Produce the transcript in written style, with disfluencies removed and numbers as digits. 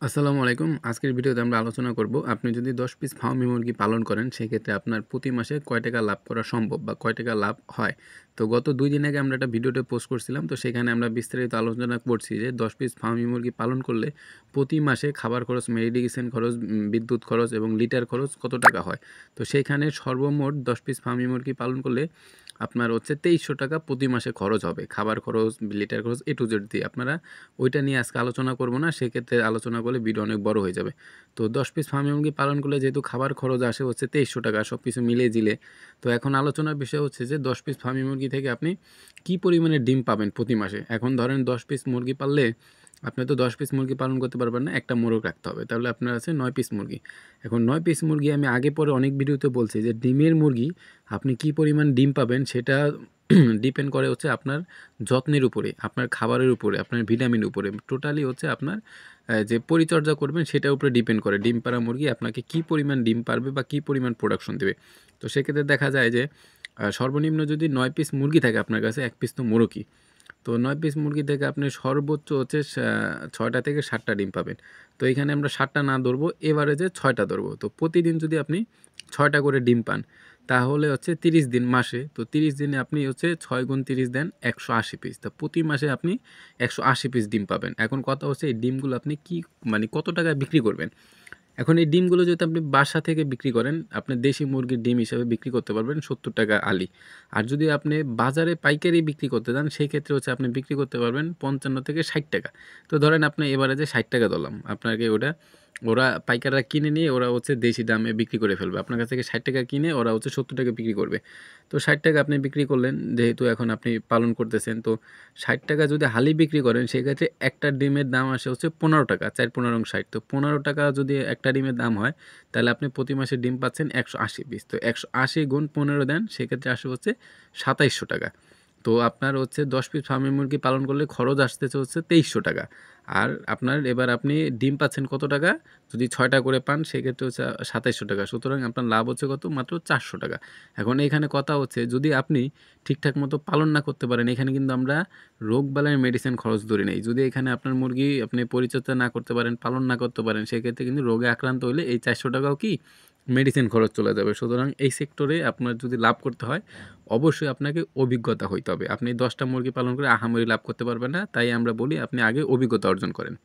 আসসালামু আলাইকুম। আজকের ভিডিওতে আমরা আলোচনা করব আপনি যদি ১০ পিস ফার্মি মুরগি পালন করেন সেক্ষেত্রে আপনার প্রতি মাসে কয় টাকা লাভ করা সম্ভব বা কয় টাকা লাভ হয়। তো গত ২ দিন আগে আমরা একটা ভিডিওতে পোস্ট করছিলাম। তো সেখানে আমরা বিস্তারিত আলোচনা করছি যে ১০ পিস ফার্মি মুরগি পালন করলে প্রতি মাসে খাবার খরচ, মেডিকেশন খরচ, বিদ্যুৎ খরচ এবং লিটার খরচ কত টাকা হয়। তো সেইখানে সর্বমোট ১০ পিস ফার্মি মুরগি পালন করলে আপনার হচ্ছে ২৩০০ টাকা প্রতি মাসে খরচ হবে। খাবার খরচ, লিটার খরচ A to Z দিয়ে। আপনারা ওইটা নিয়ে আজকে আলোচনা করব না। সেক্ষেত্রে আলোচনা করলে ভিডিও অনেক বড় হয়ে যাবে। তো ১০ পিস ফার্মি মুরগি পালন করলে যেহেতু খাবার খরচ আসে হচ্ছে ২৩০০ টাকা সব কিছু মিলিয়ে জিলে। তো এখন আলোচনার বিষয় হচ্ছে যে ১০ পিস ফার্মি মুরগি থেকে আপনি কী পরিমাণে ডিম পাবেন প্রতি মাসে। এখন ধরেন ১০ পিস মুরগি পাললে আপনি তো ১০ পিস মুরগি পালন করতে পারবেন না, একটা মোরগ রাখতে হবে। তাহলে আপনার আছে ৯ পিস মুরগি। এখন ৯ পিস মুরগি আমি আগে পরে অনেক ভিডিওতে বলছি যে ডিমের মুরগি আপনি কী পরিমাণ ডিম পাবেন সেটা ডিপেন্ড করে হচ্ছে আপনার যত্নের উপরে, আপনার খাবারের উপরে, আপনার ভিটামিনের উপরে। টোটালি হচ্ছে আপনার যে পরিচর্যা করবেন সেটার উপরে ডিপেন্ড করে ডিম পাড়া মুরগি আপনাকে কী পরিমাণ ডিম পারবে বা কী পরিমাণ প্রোডাকশন দেবে। তো সেক্ষেত্রে দেখা যায় যে সর্বনিম্ন যদি ৯ পিস মুরগি থাকে আপনার কাছে, ১ পিস তো মোরগই। তো ৯ পিস মুরগি থেকে আপনি সর্বোচ্চ হচ্ছে ৬টা থেকে ৭টা ডিম পাবেন। তো এখানে আমরা ৭টা না ধরবো, এভারেজে ৬টা ধরবো। তো প্রতিদিন যদি আপনি ৬টা করে ডিম পান তাহলে হচ্ছে ৩০ দিন মাসে। তো ৩০ দিনে আপনি হচ্ছে ৬ গুণ ৩০ দেন ১৮০ পিস। তো প্রতি মাসে আপনি ১৮০ পিস ডিম পাবেন। এখন কথা হচ্ছে এই ডিমগুলো আপনি মানে কত টাকায় বিক্রি করবেন? এখন এই ডিমগুলো যদি আপনি বাসা থেকে বিক্রি করেন, আপনি দেশি মুরগির ডিম হিসাবে বিক্রি করতে পারবেন ৭০ টাকা আলি। আর যদি আপনি বাজারে পাইকারি বিক্রি করতে যান, সেই ক্ষেত্রে হচ্ছে আপনি বিক্রি করতে পারবেন ৫৫ থেকে ৬০ টাকা। তো ধরেন আপনি এভারেজে ৬০ টাকা ধরলাম। আপনাকে ওরা পাইকাররা কিনে নিয়ে ওরা হচ্ছে দেশি দামে বিক্রি করে ফেলবে। আপনার কাছ থেকে ৬০ টাকা কিনে ওরা হচ্ছে ৭০ টাকা বিক্রি করবে। তো ৬০ টাকা আপনি বিক্রি করলেন, যেহেতু এখন আপনি পালন করতেছেন। তো ৬০ টাকা যদি হালি বিক্রি করেন সেক্ষেত্রে একটা ডিমের দাম আসে হচ্ছে ১৫ টাকা, ৪ ১৫ ৬০। তো ১৫ টাকা যদি একটা ডিমের দাম হয় তাহলে আপনি প্রতি মাসে ডিম পাচ্ছেন ১৮০ পিস। তো ১৮০ গুণ ১৫ দেন, সেক্ষেত্রে আসে হচ্ছে ২৭০০ টাকা। তো আপনার হচ্ছে ১০ পিস ফার্মি মুরগি পালন করলে খরচ আসতেছে হচ্ছে ২৩০০ টাকা। আর এবার আপনি ডিম পাচ্ছেন কত টাকা? যদি ৬টা করে পান সেক্ষেত্রে হচ্ছে ২৭০০ টাকা। সুতরাং আপনার লাভ হচ্ছে কত? মাত্র ৪০০ টাকা। এখন এখানে কথা হচ্ছে যদি আপনি ঠিকঠাক মতো পালন না করতে পারেন, এখানে কিন্তু আমরা রোগবালাইয়ের মেডিসিন খরচ ধরি নাই। যদি এখানে আপনার মুরগি আপনি পরিচর্যা না করতে পারেন, পালন না করতে পারেন, সেক্ষেত্রে কিন্তু রোগে আক্রান্ত হইলে এই ৪০০ টাকাও কি মেডিসিন খরচ চলে যাবে। সুতরাং এই সেক্টরে আপনার যদি লাভ করতে হয় অবশ্যই আপনাকে অভিজ্ঞতা হইতে হবে। আপনি ১০টা মুরগি পালন করে আহামরি লাভ করতে পারবেন না। তাই আমরা বলি আপনি আগে অভিজ্ঞতা অর্জন করেন।